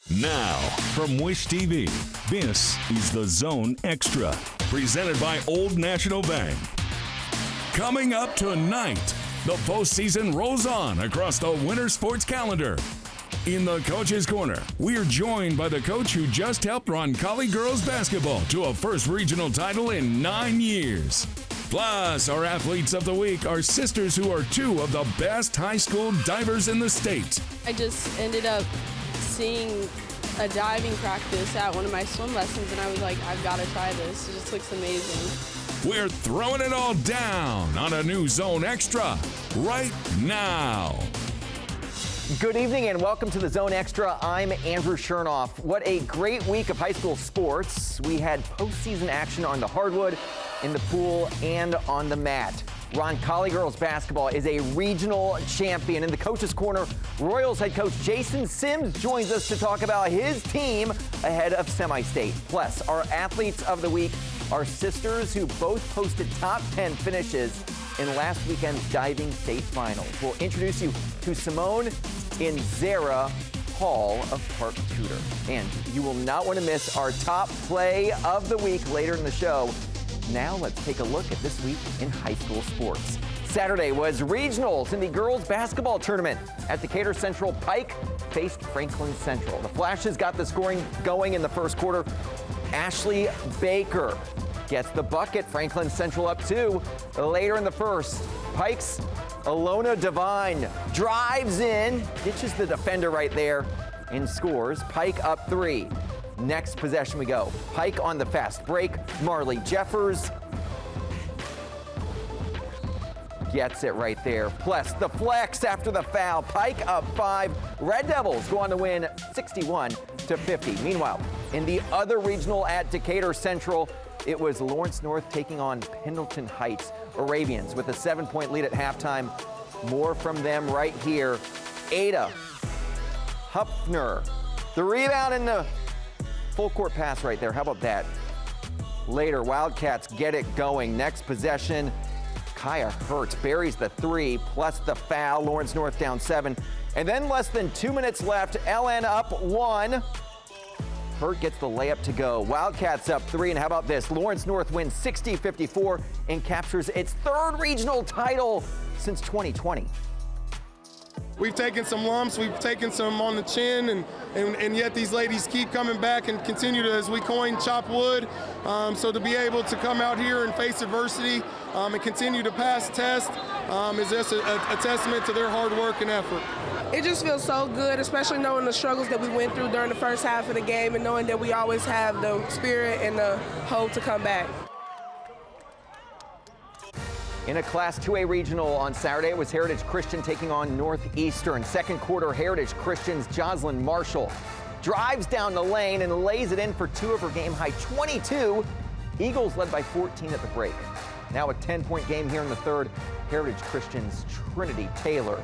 Now, from Wish TV, this is The Zone Extra, presented by Old National Bank. Coming up tonight, the postseason rolls on across the winter sports calendar. In the Coach's Corner, we're joined by the coach who just helped Roncalli girls basketball to a first regional title in 9 years. Plus, our athletes of the week are sisters who are two of the best high school divers in the state. I just ended up seeing a diving practice at one of my swim lessons, and I was like, I've got to try this. It just looks amazing. We're throwing it all down on a new Zone Extra right now. Good evening and welcome to the Zone Extra. I'm Andrew Chernoff. What a great week of high school sports. We had postseason action on the hardwood, in the pool, and on the mat. Roncalli girls basketball is a regional champion. In the Coach's Corner, Royals head coach Jason Sims joins us to talk about his team ahead of semi-state. Plus, our athletes of the week are sisters who both posted top 10 finishes in last weekend's diving state finals. We'll introduce you to Simone and Zara Hall of Park Tudor. And you will not want to miss our top play of the week later in the show. Now let's take a look at this week in high school sports. Saturday was regionals in the girls basketball tournament at Decatur Central. Pike faced Franklin Central. The Flashes got the scoring going in the first quarter. Ashley Baker gets the bucket. Franklin Central up 2. Later in the first, Pike's Alona Devine drives in, ditches the defender right there, and scores. Pike up 3. Next possession we go. Pike on the fast break. Marley Jeffers gets it right there. Plus the flex after the foul. Pike up 5. Red Devils go on to win 61-50. Meanwhile, in the other regional at Decatur Central, it was Lawrence North taking on Pendleton Heights Arabians with a 7-point lead at halftime. More from them right here. Ada Hupfner. The rebound in the full court pass right there. How about that? Later, Wildcats get it going. Next possession, Kaya Hertz buries the 3 plus the foul. Lawrence North down 7. And then less than 2 minutes left. LN up 1. Hurt gets the layup to go. Wildcats up 3. And how about this? Lawrence North wins 60-54 and captures its 3rd regional title since 2020. We've taken some lumps, we've taken some on the chin, and yet these ladies keep coming back and continue to, as we coin, chop wood. So to be able to come out here and face adversity and continue to pass tests is just a testament to their hard work and effort. It just feels so good, especially knowing the struggles that we went through during the first half of the game and knowing that we always have the spirit and the hope to come back. In a Class 2A regional on Saturday, it was Heritage Christian taking on Northeastern. Second quarter, Heritage Christian's Jocelyn Marshall drives down the lane and lays it in for 2 of her game-high 22. Eagles led by 14 at the break. Now a 10-point game here in the third. Heritage Christian's Trinity Taylor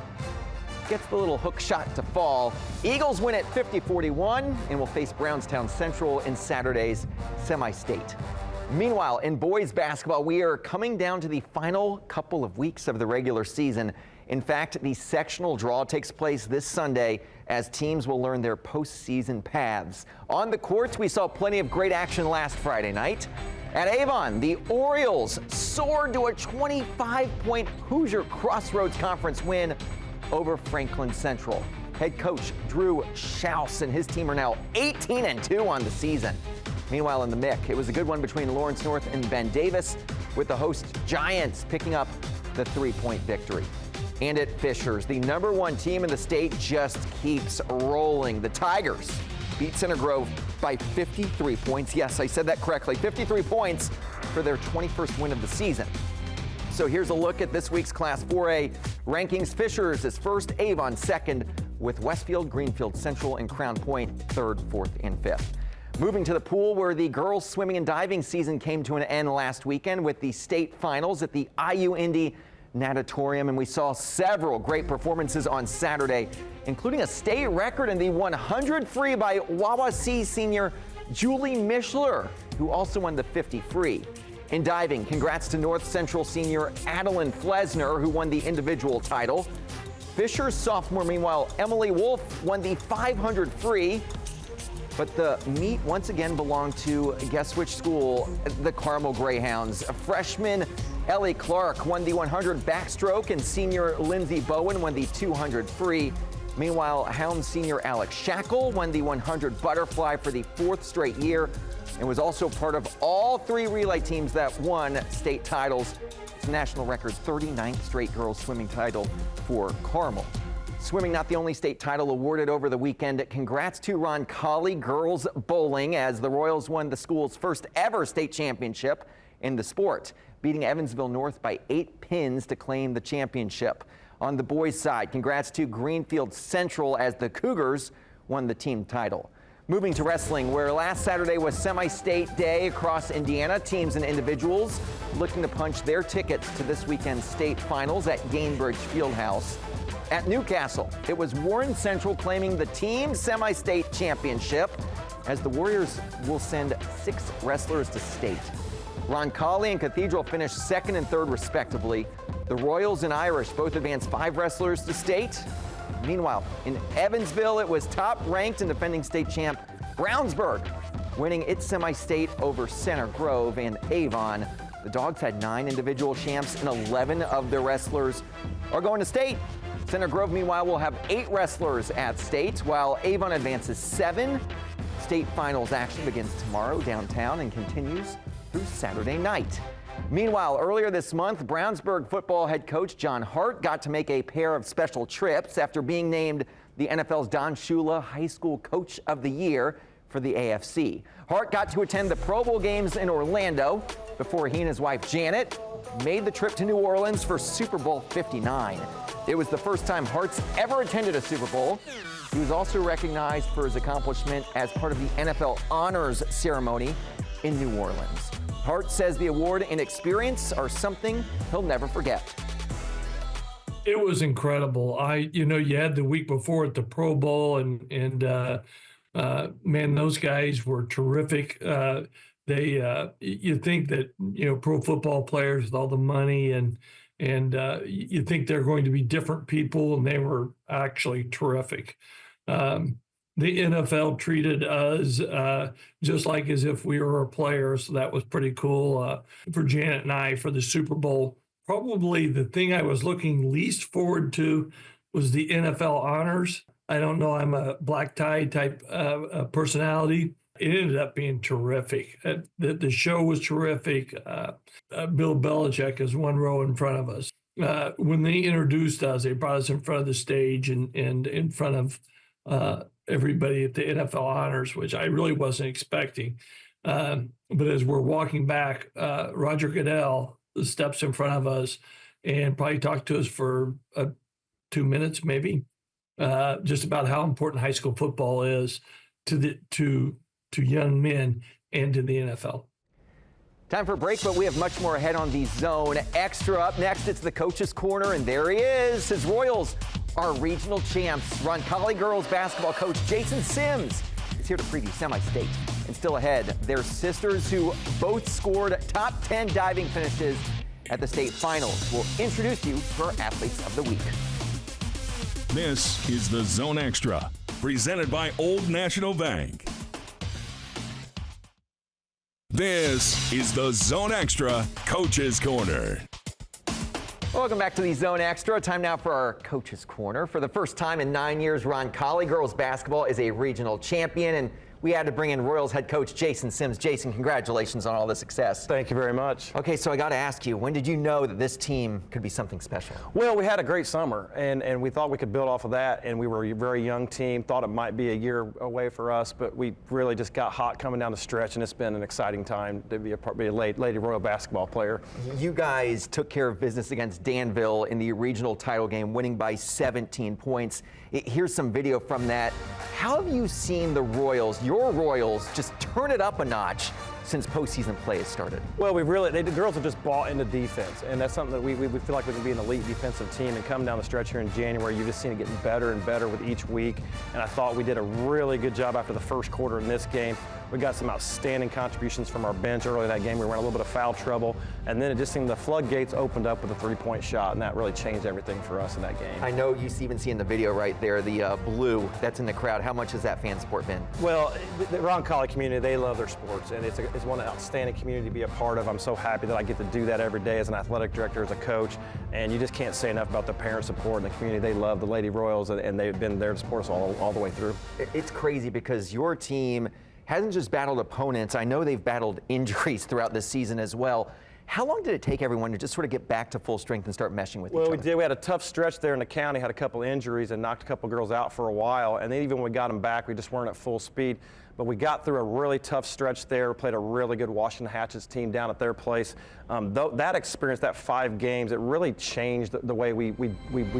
gets the little hook shot to fall. Eagles win at 50-41 and will face Brownstown Central in Saturday's semi-state. Meanwhile, in boys basketball, we are coming down to the final couple of weeks of the regular season. In fact, the sectional draw takes place this Sunday as teams will learn their postseason paths. On the courts, we saw plenty of great action last Friday night. At Avon, the Orioles soared to a 25-point Hoosier Crossroads Conference win over Franklin Central. Head coach Drew Schaus and his team are now 18-2 on the season. Meanwhile, in the MIC, it was a good one between Lawrence North and Ben Davis, with the host Giants picking up the 3-point victory. And at Fishers, the #1 team in the state just keeps rolling. The Tigers beat Center Grove by 53 points. Yes, I said that correctly. 53 points for their 21st win of the season. So here's a look at this week's Class 4A rankings. Fishers is first, Avon second, with Westfield, Greenfield Central, and Crown Point third, fourth, and fifth. Moving to the pool, where the girls swimming and diving season came to an end last weekend with the state finals at the IU Indy Natatorium, and we saw several great performances on Saturday, including a state record in the 100 free by Wawasee senior Julie Mishler, who also won the 50 free. In diving, congrats to North Central senior Adeline Flesner, who won the individual title. Fisher's sophomore, meanwhile, Emily Wolf won the 500 free. But the meet once again belonged to, guess which school? The Carmel Greyhounds. Freshman Ellie Clark won the 100 backstroke, and senior Lindsey Bowen won the 200 free. Meanwhile, Hound senior Alex Shackle won the 100 butterfly for the 4th straight year and was also part of all 3 relay teams that won state titles. It's a national record 39th straight girls swimming title for Carmel. Swimming not the only state title awarded over the weekend. Congrats to Roncalli girls bowling as the Royals won the school's first ever state championship in the sport, beating Evansville North by 8 pins to claim the championship. On the boys' side, congrats to Greenfield Central as the Cougars won the team title. Moving to wrestling, where last Saturday was semi-state day across Indiana, teams and individuals looking to punch their tickets to this weekend's state finals at Gainbridge Fieldhouse. At Newcastle, it was Warren Central claiming the team semi-state championship as the Warriors will send 6 wrestlers to state. Roncalli and Cathedral finished 2nd and 3rd respectively. The Royals and Irish both advanced 5 wrestlers to state. Meanwhile, in Evansville, it was top-ranked and defending state champ Brownsburg winning its semi-state over Center Grove and Avon. The Dogs had 9 individual champs and 11 of their wrestlers are going to state. Center Grove, meanwhile, will have 8 wrestlers at state, while Avon advances 7. State finals action begins tomorrow downtown and continues through Saturday night. Meanwhile, earlier this month, Brownsburg football head coach John Hart got to make a pair of special trips after being named the NFL's Don Shula High School Coach of the Year for the AFC. Hart got to attend the Pro Bowl games in Orlando before he and his wife Janet made the trip to New Orleans for Super Bowl 59. It was the first time Hart's ever attended a Super Bowl. He was also recognized for his accomplishment as part of the NFL Honors Ceremony in New Orleans. Hart says the award and experience are something he'll never forget. It was incredible. You had the week before at the Pro Bowl, and man, those guys were terrific. You think that pro football players with all the money and you think they're going to be different people, and they were actually terrific. The NFL treated us just like as if we were a player, so that was pretty cool for Janet and I for the Super Bowl. Probably the thing I was looking least forward to was the NFL honors. I don't know, I'm a black tie type personality. It ended up being terrific. The show was terrific. Bill Belichick is one row in front of us. When they introduced us, they brought us in front of the stage and in front of everybody at the NFL honors, which I really wasn't expecting. But as we're walking back, Roger Goodell steps in front of us and probably talked to us for 2 minutes, maybe, just about how important high school football is to young men and to the NFL. Time for a break, but we have much more ahead on the Zone Extra. Up next, it's the Coach's Corner, and there he is. His Royals are regional champs. Roncalli girls basketball coach Jason Sims is here to preview semi-state. And still ahead, their sisters who both scored top 10 diving finishes at the state finals. We'll introduce you to our Athletes of the Week. This is the Zone Extra, presented by Old National Bank. This is the Zone Extra Coach's Corner. Welcome back to the Zone Extra. Time now for our Coach's Corner. For the first time in 9 years, Roncalli girls basketball is a regional champion, and we had to bring in Royals head coach Jason Sims. Jason, congratulations on all the success. Thank you very much. Okay, so I got to ask you, when did you know that this team could be something special? Well, we had a great summer, and we thought we could build off of that, and we were a very young team, thought it might be a year away for us, but we really just got hot coming down the stretch, and it's been an exciting time to be a Lady Royal basketball player. You guys took care of business against Danville in the regional title game, winning by 17 points. Here's some video from that. How have you seen the Royals, your Royals, just turn it up a notch since postseason play has started? Well, the girls have just bought into defense, and that's something that we feel like we can be an elite defensive team, and come down the stretch here in January, you've just seen it getting better and better with each week, and I thought we did a really good job after the first quarter in this game. We got some outstanding contributions from our bench early in that game. We ran a little bit of foul trouble, and then it just seemed the floodgates opened up with a three-point shot, and that really changed everything for us in that game. I know you even see in the video right there, the blue that's in the crowd. How much has that fan support been? Well, the Roncalli community, they love their sports, and it's one outstanding community to be a part of. I'm so happy that I get to do that every day as an athletic director, as a coach, and you just can't say enough about the parent support and the community. They love the Lady Royals, and they've been there to support us all the way through. It's crazy because your team hasn't just battled opponents. I know they've battled injuries throughout this season as well. How long did it take everyone to just sort of get back to full strength and start meshing with each other? Well, we did. We had a tough stretch there in the county, had a couple injuries and knocked a couple girls out for a while. And then even when we got them back, we just weren't at full speed. But we got through a really tough stretch there, played a really good Washington Hatchets team down at their place. That experience, that 5 games, it really changed the way we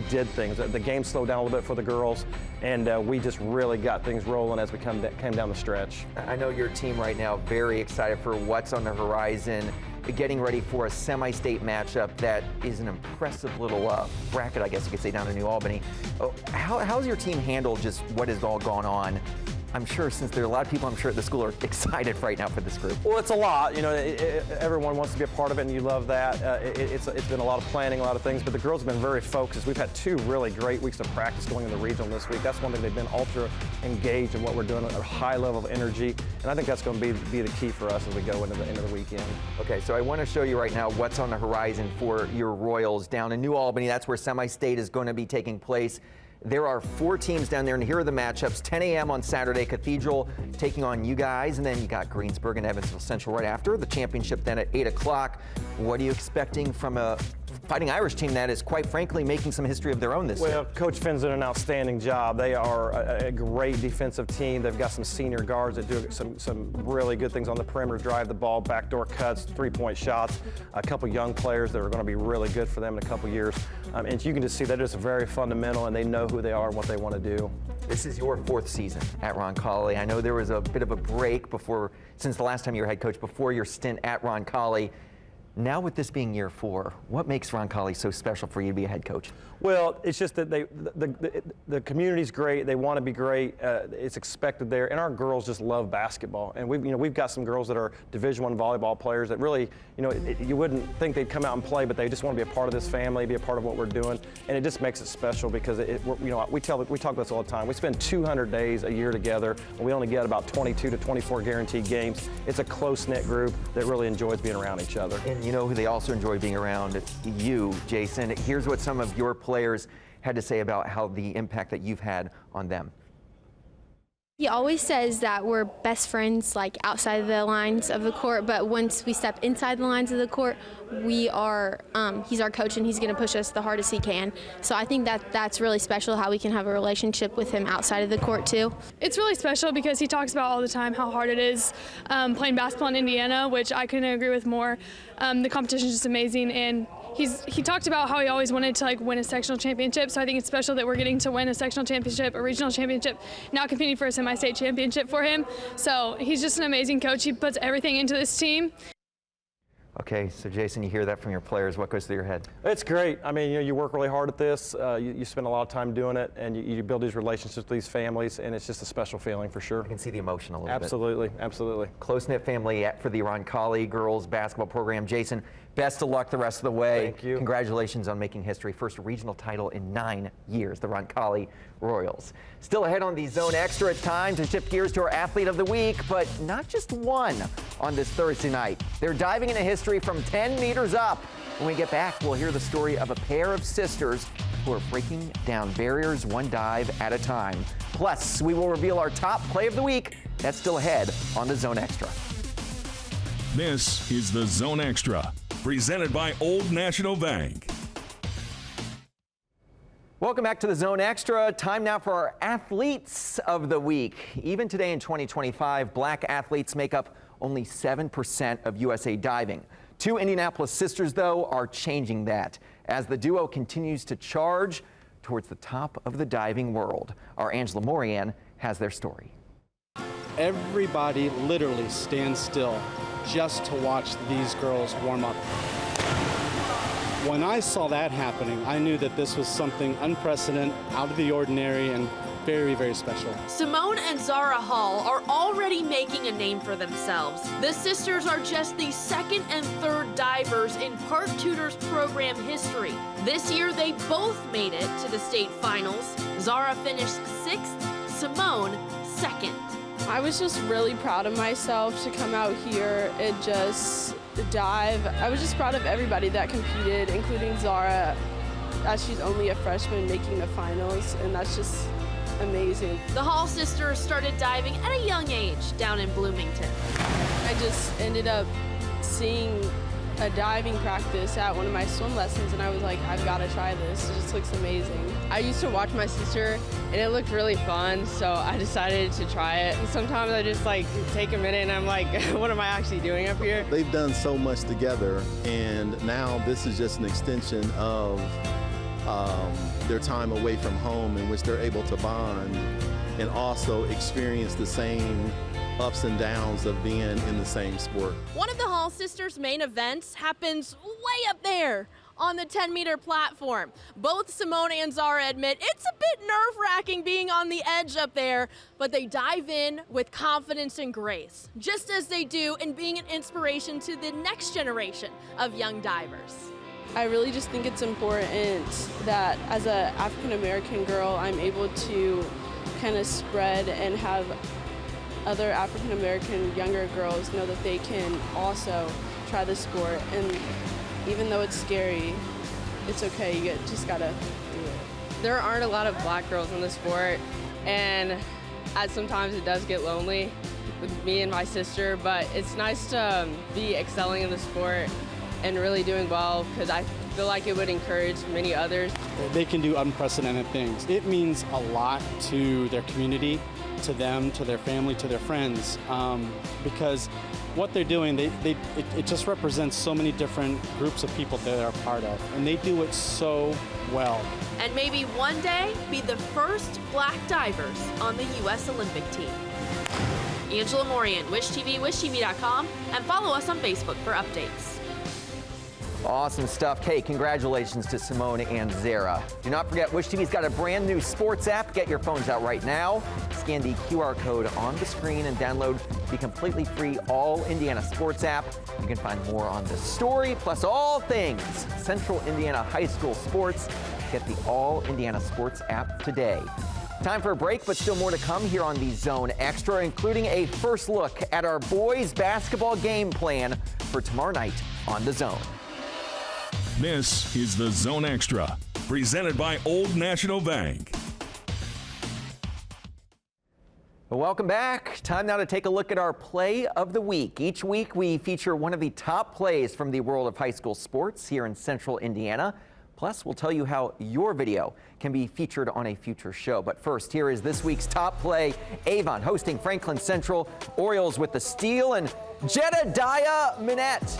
did things. The game slowed down a little bit for the girls, and we just really got things rolling as we came down the stretch. I know your team right now very excited for what's on the horizon, getting ready for a semi-state matchup that is an impressive little bracket, I guess you could say, down in New Albany. How's your team handled just what has all gone on? I'm sure, since there are a lot of people, I'm sure at the school are excited right now for this group. Well, it's a lot. You know, everyone wants to be a part of it, and you love that. It's been a lot of planning, a lot of things, but the girls have been very focused. We've had 2 really great weeks of practice going in the regional this week. That's one thing. They've been ultra engaged in what we're doing, a high level of energy, and I think that's going to be the key for us as we go into the weekend. Okay, so I want to show you right now what's on the horizon for your Royals down in New Albany. That's where semi-state is going to be taking place. There are 4 teams down there, and here are the matchups. 10 a.m. on Saturday, Cathedral taking on you guys, and then you got Greensburg and Evansville Central right after. The championship then at 8 o'clock. What are you expecting from a Fighting Irish team that is, quite frankly, making some history of their own this year? Well, Coach Finn's done an outstanding job. They are a great defensive team. They've got some senior guards that do some really good things on the perimeter, drive the ball, backdoor cuts, 3-point shots, a couple young players that are going to be really good for them in a couple years. And you can just see they're just very fundamental, and they know who they are and what they want to do. This is your 4th season at Roncalli. I know there was a bit of a break since the last time you were head coach, before your stint at Roncalli. Now, with this being year 4, what makes Roncalli so special for you to be a head coach? Well, it's just that the community's great. They want to be great. It's expected there, and our girls just love basketball. And we've got some girls that are Division I volleyball players that really, you wouldn't think they'd come out and play, but they just want to be a part of this family, be a part of what we're doing, and it just makes it special because we talk about this all the time. We spend 200 days a year together, and we only get about 22 to 24 guaranteed games. It's a close-knit group that really enjoys being around each other. And you know who they also enjoy being around? You, Jason. Here's what some of your players had to say about how the impact that you've had on them. He always says that we're best friends, like outside of the lines of the court, but once we step inside the lines of the court, he's our coach, and he's going to push us the hardest he can. So I think that's really special, how we can have a relationship with him outside of the court too. It's really special because he talks about all the time how hard it is playing basketball in Indiana, which I couldn't agree with more. The competition is just amazing, and he talked about how he always wanted to win a sectional championship, so I think it's special that we're getting to win a sectional championship, a regional championship, now competing for a semi-state championship for him. So he's just an amazing coach. He puts everything into this team. Okay, so Jason, you hear that from your players. What goes through your head? It's great. I mean, you work really hard at this. You spend a lot of time doing it, and you build these relationships with these families, and it's just a special feeling for sure. I can see the emotion a little bit. Absolutely. Close-knit family for the Roncalli girls basketball program. Jason, best of luck the rest of the way. Thank you. Congratulations on making history. First regional title in 9 years, the Roncalli Royals. Still ahead on the Zone Extra, it's time to shift gears to our Athlete of the Week, but not just one on this Thursday night. They're diving into history from 10 meters up. When we get back, we'll hear the story of a pair of sisters who are breaking down barriers one dive at a time. Plus, we will reveal our top play of the week. That's still ahead on the Zone Extra. This is the Zone Extra, presented by Old National Bank. Welcome back to the Zone Extra. Time now for our Athletes of the Week. Even today in 2025, black athletes make up only 7% of USA diving. 2 Indianapolis sisters, though, are changing that as the duo continues to charge towards the top of the diving world. Our Angela Morian has their story. Everybody literally stands still just to watch these girls warm up. When I saw that happening, I knew that this was something unprecedented, out of the ordinary, and very, very special. Simone and Zara Hall are already already making a name for themselves. The sisters are just the second and third divers in Park Tudor's program history. This year, they both made it to the state finals. Zara finished 6th, Simone 2nd. I was just really proud of myself to come out here and just dive. I was just proud of everybody that competed, including Zara, as she's only a freshman making the finals, and that's just amazing. The Hall sisters started diving at a young age down in Bloomington. I just ended up seeing a diving practice at one of my swim lessons, and I was like, I've got to try this. It just looks amazing. I used to watch my sister, and it looked really fun, so I decided to try it. And sometimes I just like take a minute, and I'm like, what am I actually doing up here? They've done so much together, and now this is just an extension of their time away from home, in which they're able to bond and also experience the same ups and downs of being in the same sport. One of the Hall sisters' main events happens way up there on the 10-meter platform. Both Simone and Zara admit it's a bit nerve-wracking being on the edge up there, but they dive in with confidence and grace, just as they do in being an inspiration to the next generation of young divers. I really just think it's important that as an African-American girl, I'm able to kind of spread and have other African-American younger girls know that they can also try the sport. And even though it's scary, it's okay, you just gotta do it. There aren't a lot of black girls in the sport, and sometimes it does get lonely with me and my sister, but it's nice to be excelling in the sport and really doing well, because I feel like it would encourage many others. They can do unprecedented things. It means a lot to their community, to them, to their family, to their friends, because what they're doing, it just represents so many different groups of people that they're a part of, and they do it so well. And maybe one day be the first black divers on the U.S. Olympic team. Angela Morian, Wish TV, wishtv.com, and follow us on Facebook for updates. Awesome stuff. Kay, congratulations to Simone and Zara. Do not forget, Wish TV's got a brand new sports app. Get your phones out right now. Scan the QR code on the screen and download the completely free All Indiana Sports app. You can find more on this story, plus all things Central Indiana High School sports. Get the All Indiana Sports app today. Time for a break, but still more to come here on the Zone Extra, including a first look at our boys basketball game plan for tomorrow night on the Zone. This is the Zone Extra, presented by Old National Bank. Well, welcome back. Time now to take a look at our play of the week. Each week we feature one of the top plays from the world of high school sports here in Central Indiana. Plus, we'll tell you how your video can be featured on a future show. But first, here is this week's top play. Avon hosting Franklin Central. Orioles with the steal, and Jedediah Minette.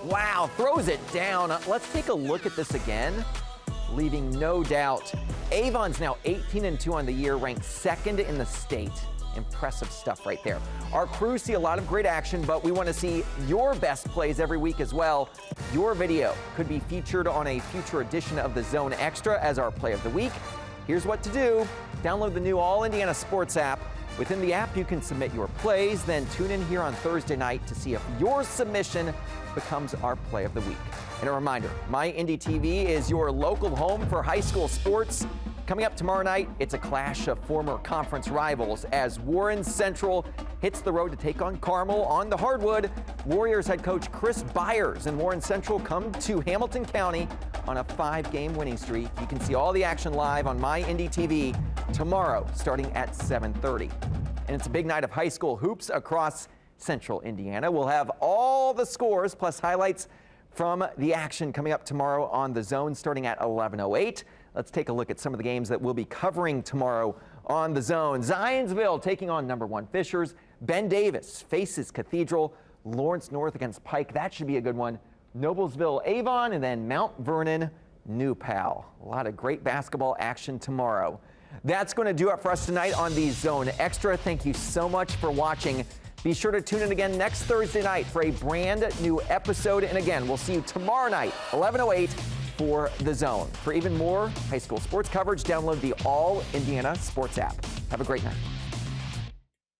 Wow, throws it down. Let's take a look at this again, leaving no doubt. Avon's now 18-2 on the year, ranked second in the state. Impressive stuff right there. Our crews see a lot of great action, but we want to see your best plays every week as well. Your video could be featured on a future edition of the Zone Extra as our play of the week. Here's what to do. Download the new All Indiana Sports app. Within the app, you can submit your plays, then tune in here on Thursday night to see if your submission becomes our play of the week. And a reminder, My Indy TV is your local home for high school sports. Coming up tomorrow night, it's a clash of former conference rivals as Warren Central hits the road to take on Carmel on the hardwood. Warriors head coach Chris Byers and Warren Central come to Hamilton County on a 5-game winning streak. You can see all the action live on My Indy TV tomorrow starting at 7:30. And it's a big night of high school hoops across Central Indiana. We'll have all the scores plus highlights from the action coming up tomorrow on the Zone starting at 11:08. Let's take a look at some of the games that we'll be covering tomorrow on the Zone. Zionsville taking on #1 Fishers. Ben Davis faces Cathedral. Lawrence North against Pike. That should be a good one. Noblesville Avon, and then Mount Vernon New Pal. A lot of great basketball action tomorrow. That's going to do it for us tonight on the Zone Extra. Thank you so much for watching. Be sure to tune in again next Thursday night for a brand new episode. And again, we'll see you tomorrow night, 11:08 for the Zone. For even more high school sports coverage, download the All Indiana Sports app. Have a great night.